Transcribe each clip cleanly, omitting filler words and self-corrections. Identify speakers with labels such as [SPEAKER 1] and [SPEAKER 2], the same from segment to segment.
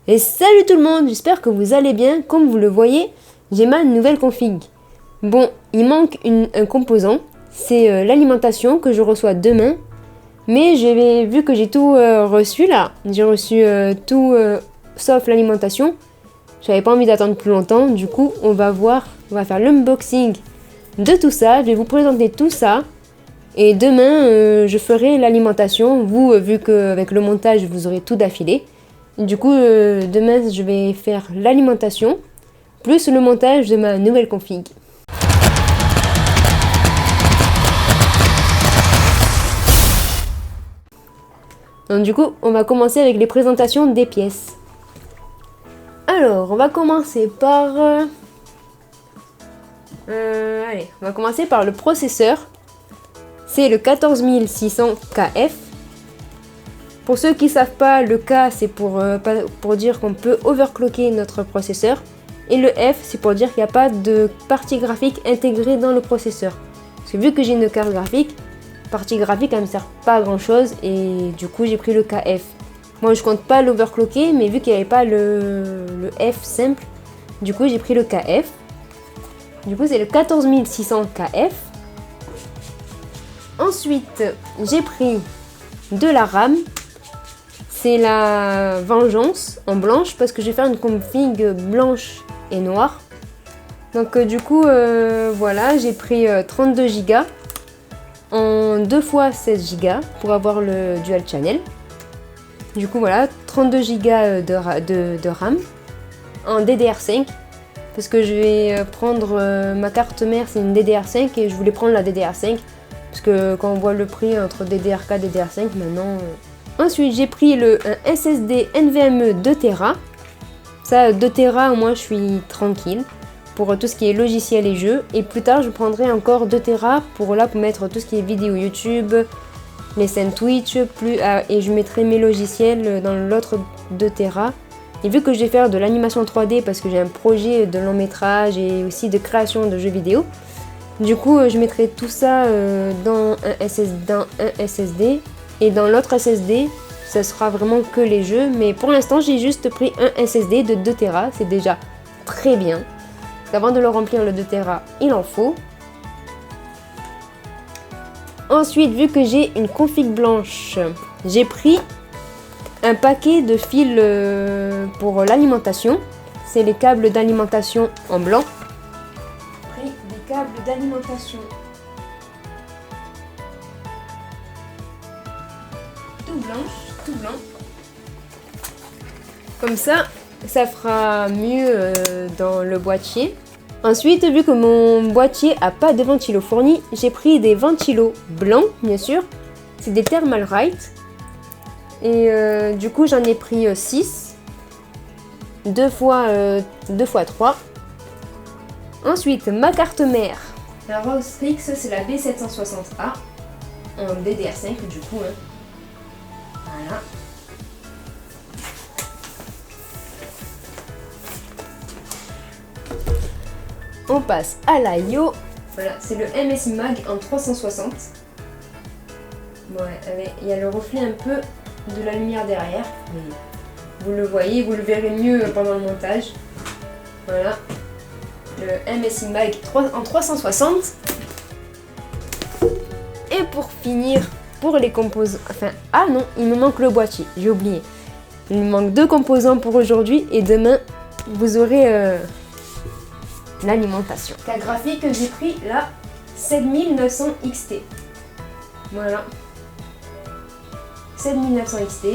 [SPEAKER 1] Et salut tout le monde, j'espère que vous allez bien. Comme vous le voyez, j'ai ma nouvelle config. Bon, il manque un composant, c'est l'alimentation que je reçois demain. Mais vu que j'ai tout reçu là, j'ai reçu tout sauf l'alimentation. J'avais pas envie d'attendre plus longtemps, du coup on va faire l'unboxing de tout ça. Je vais vous présenter tout ça. Et demain, je ferai l'alimentation. Vous, vu qu'avec le montage, vous aurez tout d'affilée. Du coup, demain, je vais faire l'alimentation, plus le montage de ma nouvelle config. Donc du coup, on va commencer avec les présentations des pièces. Alors, on va commencer par... allez, on va commencer par le processeur. C'est le 14600 KF. Pour ceux qui ne savent pas, le K c'est pour dire qu'on peut overclocker notre processeur. Et le F c'est pour dire qu'il n'y a pas de partie graphique intégrée dans le processeur. Parce que vu que j'ai une carte graphique, partie graphique elle ne me sert pas à grand chose et du coup j'ai pris le KF. Moi je compte pas l'overclocker, mais vu qu'il n'y avait pas le F simple, du coup j'ai pris le KF. Du coup c'est le 14600 KF. Ensuite j'ai pris de la RAM. C'est la Vengeance en blanche parce que je vais faire une config blanche et noire. Donc du coup voilà, j'ai pris 32 Go en 2 fois 16 Go pour avoir le dual channel. Du coup voilà, 32 Go de RAM en DDR5 parce que je vais prendre ma carte mère, c'est une DDR5 et je voulais prendre la DDR5 parce que quand on voit le prix entre DDR4 et DDR5 maintenant... Ensuite, j'ai pris un SSD NVMe 2 Tera. Ça, 2 Tera, au moins, je suis tranquille pour tout ce qui est logiciel et jeux. Et plus tard, je prendrai encore 2 Tera pour mettre tout ce qui est vidéo YouTube, les scènes Twitch, et je mettrai mes logiciels dans l'autre 2 Tera. Et vu que je vais faire de l'animation 3D parce que j'ai un projet de long métrage et aussi de création de jeux vidéo, du coup, je mettrai tout ça dans un SSD. Et dans l'autre SSD, ça sera vraiment que les jeux. Mais pour l'instant, j'ai juste pris un SSD de 2 Tera. C'est déjà très bien. Avant de le remplir, le 2 Tera, il en faut. Ensuite, vu que j'ai une config blanche, j'ai pris un paquet de fils pour l'alimentation. C'est les câbles d'alimentation en blanc. J'ai pris des câbles d'alimentation tout blanc. Comme ça fera mieux dans le boîtier. Ensuite, vu que mon boîtier a pas de ventilo fourni, j'ai pris des ventilos blancs, bien sûr. C'est des Thermalright. Et du coup, j'en ai pris 6. 2 fois 3. Ensuite, ma carte mère. La Rostrix, c'est la B760A. En DDR5 du coup. Voilà. On passe à la Yo. Voilà, c'est le MSI Mag en 360. Ouais, il y a le reflet un peu de la lumière derrière. Mais vous le voyez, vous le verrez mieux pendant le montage. Voilà. Le MSI Mag en 360. Et pour finir, pour les composants... ah non, il me manque le boîtier, j'ai oublié. Il me manque 2 composants pour aujourd'hui et demain, vous aurez l'alimentation. Carte graphique, j'ai pris la 7900 XT. Voilà. 7900 XT.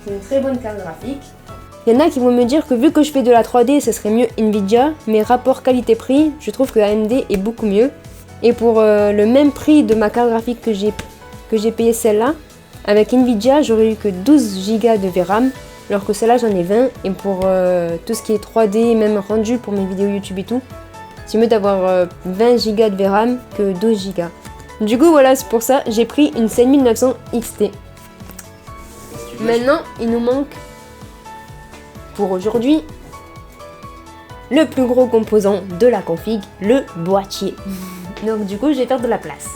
[SPEAKER 1] C'est une très bonne carte graphique. Il y en a qui vont me dire que vu que je fais de la 3D, ce serait mieux Nvidia. Mais rapport qualité-prix, je trouve que AMD est beaucoup mieux. Et pour le même prix de ma carte graphique que j'ai payé celle-là, avec Nvidia, j'aurais eu que 12 Go de VRAM, alors que celle-là, j'en ai 20. Et pour tout ce qui est 3D, même rendu pour mes vidéos YouTube et tout, c'est mieux d'avoir 20 Go de VRAM que 12 Go. Du coup, voilà, c'est pour ça j'ai pris une 7900 XT. Maintenant, il nous manque, pour aujourd'hui, le plus gros composant de la config, le boîtier. Donc du coup, je vais faire de la place.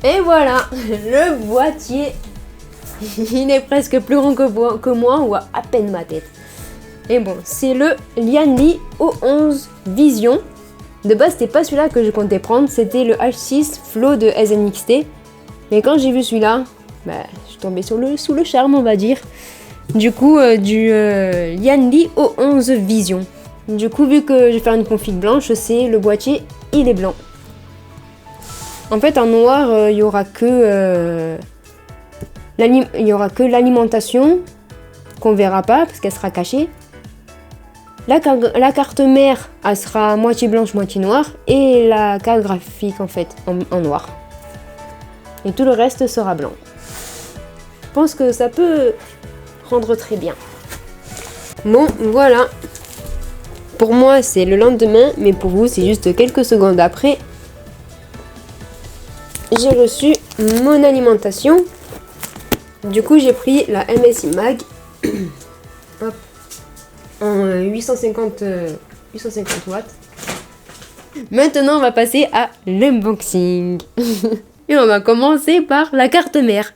[SPEAKER 1] Et voilà, le boîtier. Il est presque plus grand que moi, ou à peine ma tête. Et bon, c'est le Lianli O11 Vision. De base, c'était pas celui-là que je comptais prendre, c'était le H6 Flow de SNXT. Mais quand j'ai vu celui-là, je suis tombée sous le charme, on va dire. Du coup, du Lianli O11 Vision. Du coup, vu que je vais faire une config blanche, c'est le boîtier, il est blanc. En fait, en noir, il y aura que l'alimentation qu'on verra pas parce qu'elle sera cachée. La carte mère, elle sera moitié blanche, moitié noire, et la carte graphique en fait en noir. Et tout le reste sera blanc. Je pense que ça peut rendre très bien. Bon, voilà. Pour moi, c'est le lendemain, mais pour vous, c'est juste quelques secondes après. J'ai reçu mon alimentation. Du coup, j'ai pris la MSI Mag. Hop. En 850 watts. Maintenant, on va passer à l'unboxing. Et on va commencer par la carte mère.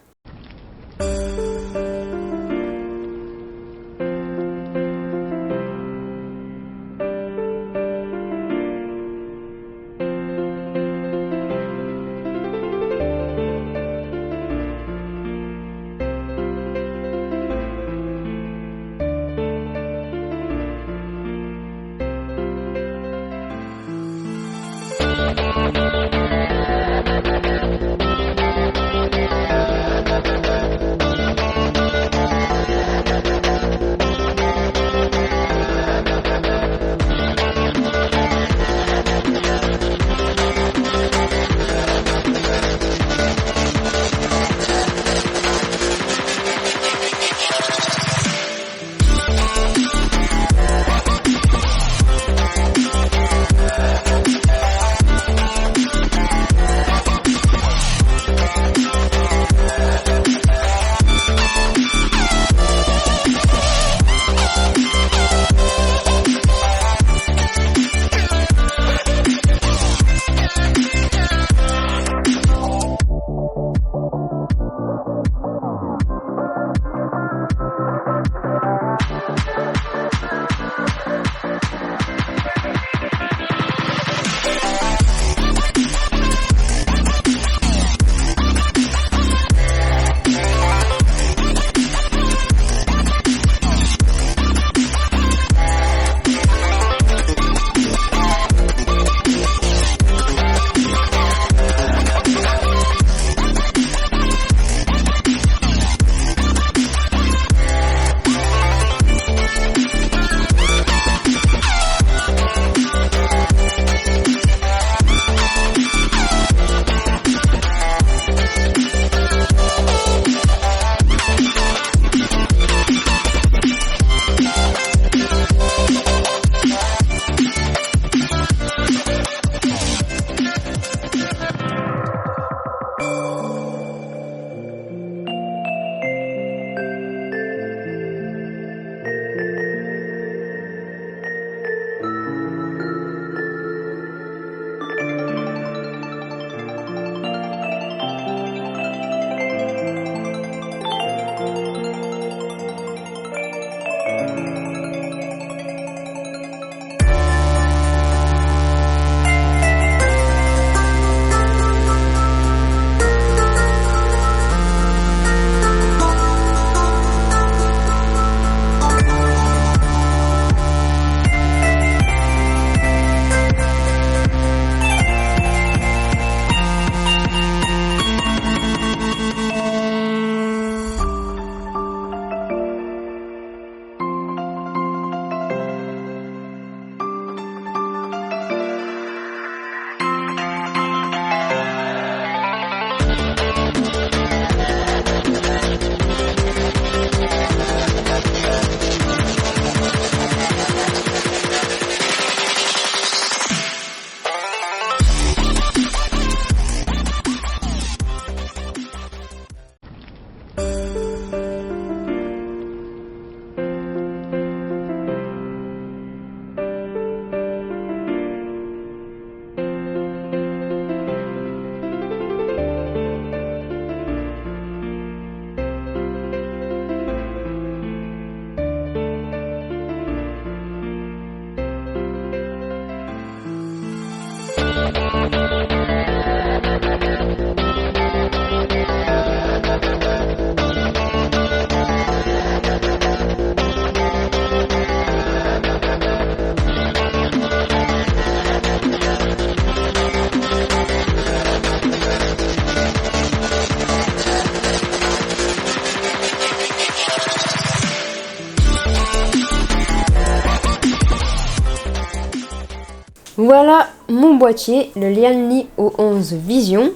[SPEAKER 1] Voilà mon boîtier, le Lianli O11 Vision.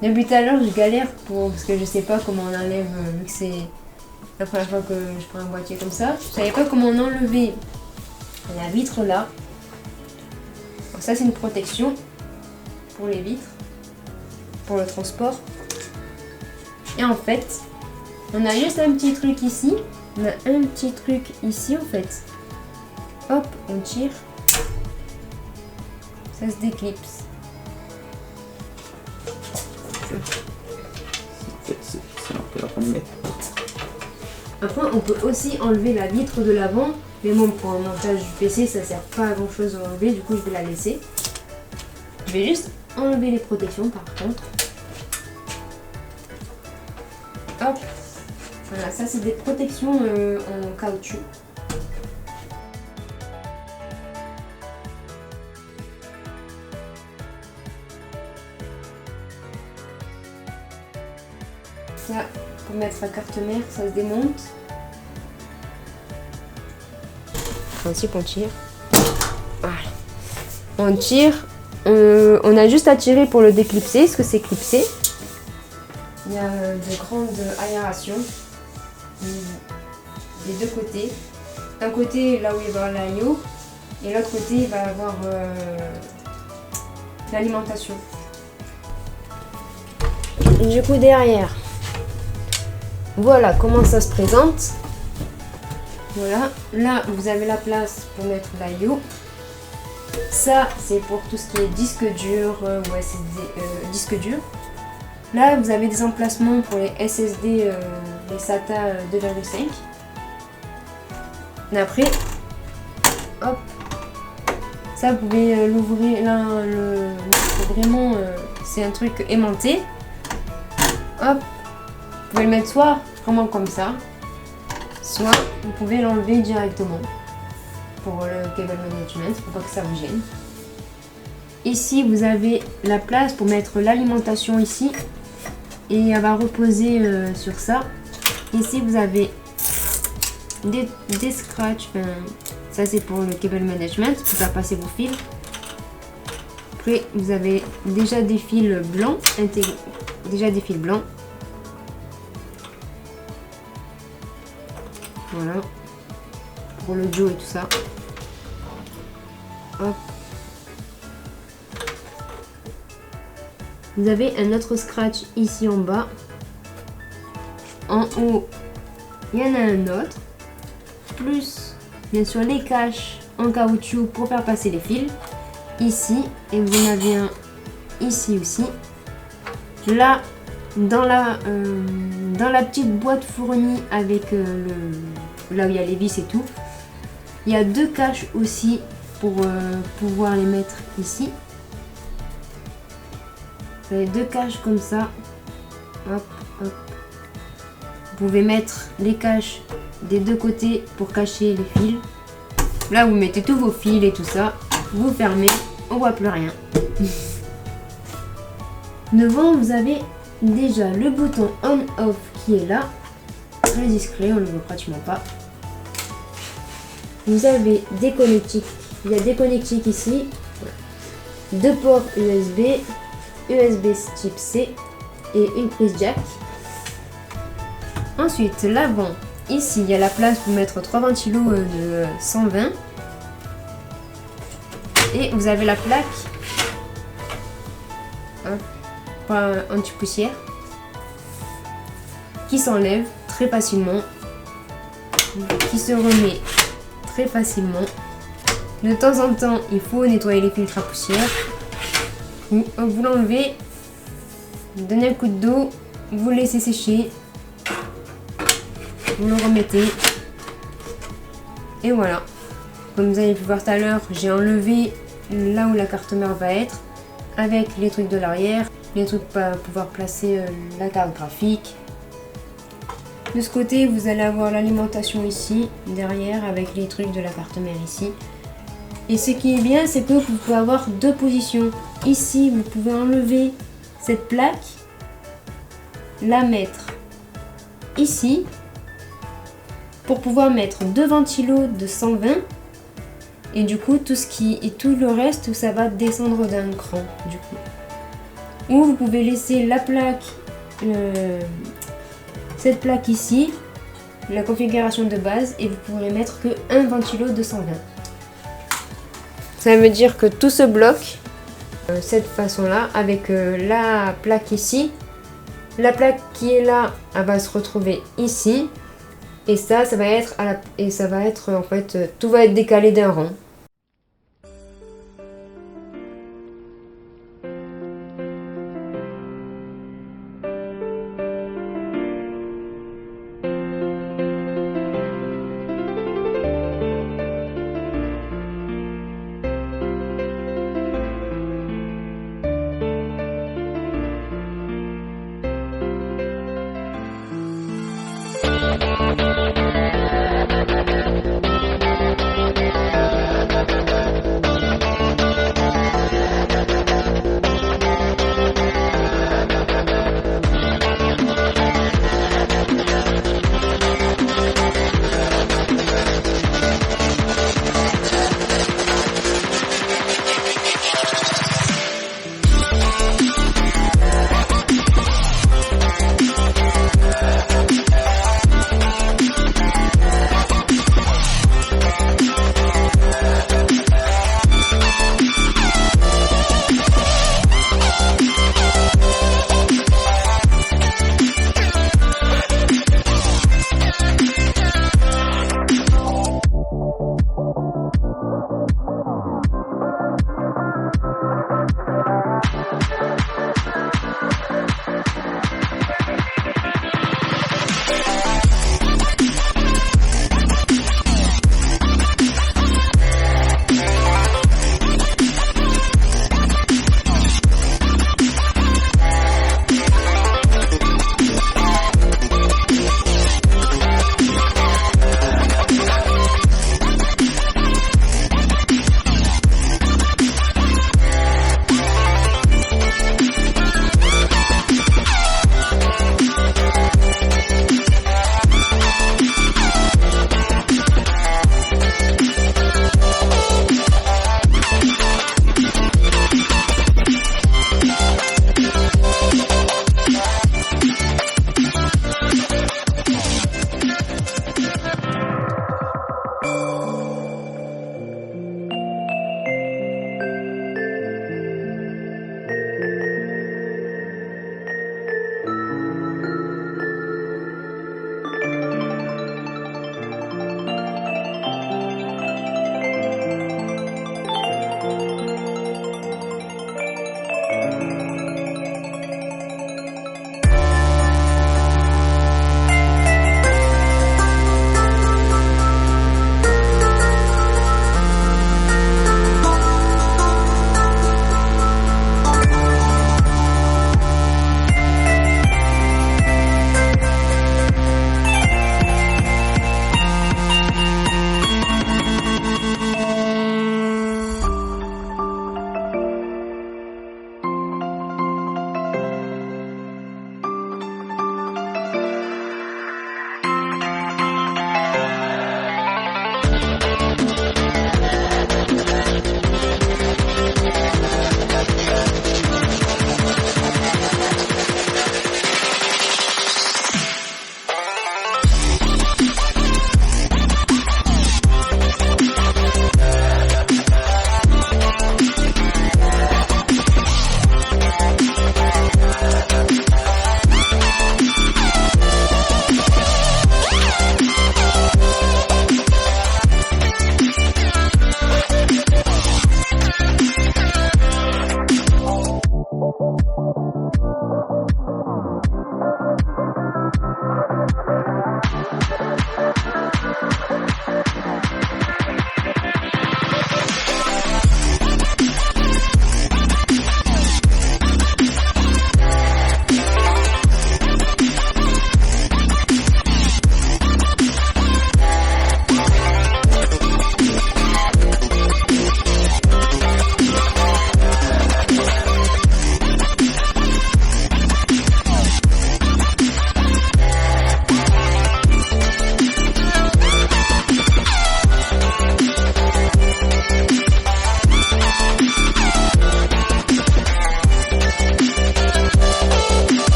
[SPEAKER 1] Depuis tout à l'heure, je galère parce que je sais pas comment on enlève, vu que c'est la première fois que je prends un boîtier comme ça. Je savais pas comment on enlevait la vitre là. Alors ça, c'est une protection pour les vitres, pour le transport. Et en fait, on a juste un petit truc ici. On a un petit truc ici en fait. Hop, on tire. Ça se déclipse.
[SPEAKER 2] C'est un peu la première.
[SPEAKER 1] Après, on peut aussi enlever la vitre de l'avant. Mais bon, pour un montage du PC, ça sert pas à grand chose à enlever. Du coup, je vais la laisser. Je vais juste enlever les protections par contre. Hop. Voilà, ça c'est des protections en caoutchouc. Ça, pour mettre la carte mère, ça se démonte. Ensuite, on tire. Voilà. On tire. On a juste à tirer pour le déclipser, parce que c'est clipsé. Il y a de grandes aérations des deux côtés. D'un côté, là où il va y avoir l'AIO, et l'autre côté, il va y avoir l'alimentation. Du coup, derrière, voilà comment ça se présente. Voilà, là vous avez la place pour mettre l'AIO. Ça, c'est pour tout ce qui est disque dur ou SSD disque dur. Là, vous avez des emplacements pour les SSD, les SATA 2,5. Et après, hop, ça vous pouvez l'ouvrir. Là, vraiment, c'est un truc aimanté. Hop, vous pouvez le mettre soit vraiment comme ça, soit vous pouvez l'enlever directement pour le cable management, pour pas que ça vous gêne. Ici, vous avez la place pour mettre l'alimentation ici et elle va reposer sur ça. Ici, vous avez des scratchs, ça c'est pour le cable management, pour faire passer vos fils. Après, vous avez déjà des fils blancs, Voilà, pour le Joe et tout ça. Hop. Vous avez un autre scratch ici en bas. En haut, il y en a un autre. Plus, bien sûr, les caches en caoutchouc pour faire passer les fils. Ici, et vous en avez un ici aussi. Là, dans la petite boîte fournie avec là où il y a les vis et tout, il y a deux caches aussi pour pouvoir les mettre ici. Vous avez deux caches comme ça. Hop, hop. Vous pouvez mettre les caches des deux côtés pour cacher les fils. Là, vous mettez tous vos fils et tout ça. Vous fermez, on voit plus rien. Devant, vous avez déjà le bouton on-off qui est là. Très discret, on ne le voit pratiquement pas. Vous avez des connectiques. Il y a des connectiques ici. Deux ports USB, USB type C et une prise jack. Ensuite, l'avant. Ici, il y a la place pour mettre 3 ventilos de 120. Et vous avez la plaque anti-poussière qui s'enlève très facilement, qui se remet très facilement. De temps en temps, il faut nettoyer les filtres à poussière. Vous l'enlevez, vous donnez un coup d'eau, vous le laissez sécher, vous le remettez et voilà. Comme vous avez pu voir tout à l'heure, j'ai enlevé là où la carte mère va être avec les trucs de l'arrière, les trucs pour pouvoir placer la carte graphique. De ce côté, vous allez avoir l'alimentation ici, derrière, avec les trucs de la carte mère ici. Et ce qui est bien, c'est que vous pouvez avoir deux positions. Ici, vous pouvez enlever cette plaque, la mettre ici, pour pouvoir mettre deux ventilos de 120 Et du coup, tout le reste, ça va descendre d'un cran, du coup. Ou vous pouvez laisser la plaque, cette plaque ici, la configuration de base, et vous pourrez mettre que un ventilo 220. Ça veut dire que tout se bloque cette façon-là, avec la plaque ici. La plaque qui est là, elle va se retrouver ici. Et ça va être en fait, tout va être décalé d'un rang.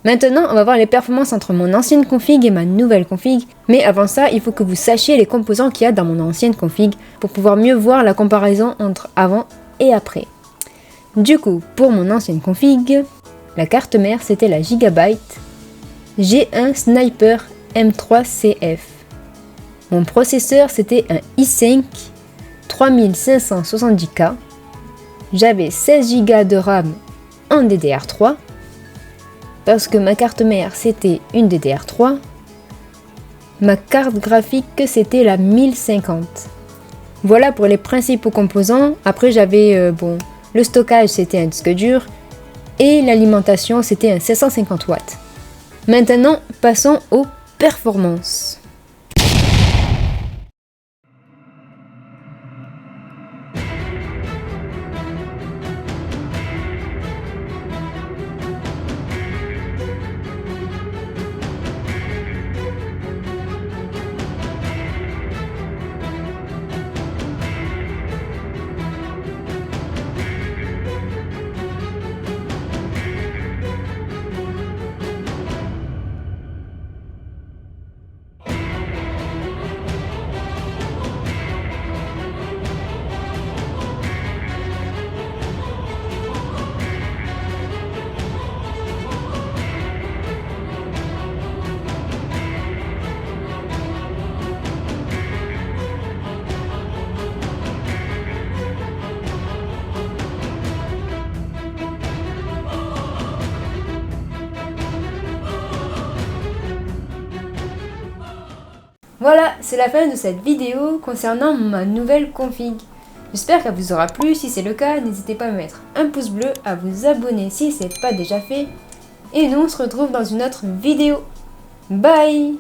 [SPEAKER 1] Maintenant, on va voir les performances entre mon ancienne config et ma nouvelle config. Mais avant ça, il faut que vous sachiez les composants qu'il y a dans mon ancienne config pour pouvoir mieux voir la comparaison entre avant et après. Du coup, pour mon ancienne config, la carte mère c'était la Gigabyte G1 Sniper M3CF. Mon processeur c'était un i5 3570K. J'avais 16 Go de RAM en DDR3. Parce que ma carte mère c'était une DDR3. Ma carte graphique c'était la 1050. Voilà pour les principaux composants. Après j'avais le stockage c'était un disque dur et l'alimentation c'était un 750 watts. Maintenant passons aux performances. Voilà, c'est la fin de cette vidéo concernant ma nouvelle config. J'espère qu'elle vous aura plu. Si c'est le cas, n'hésitez pas à mettre un pouce bleu, à vous abonner si ce n'est pas déjà fait. Et nous, on se retrouve dans une autre vidéo. Bye!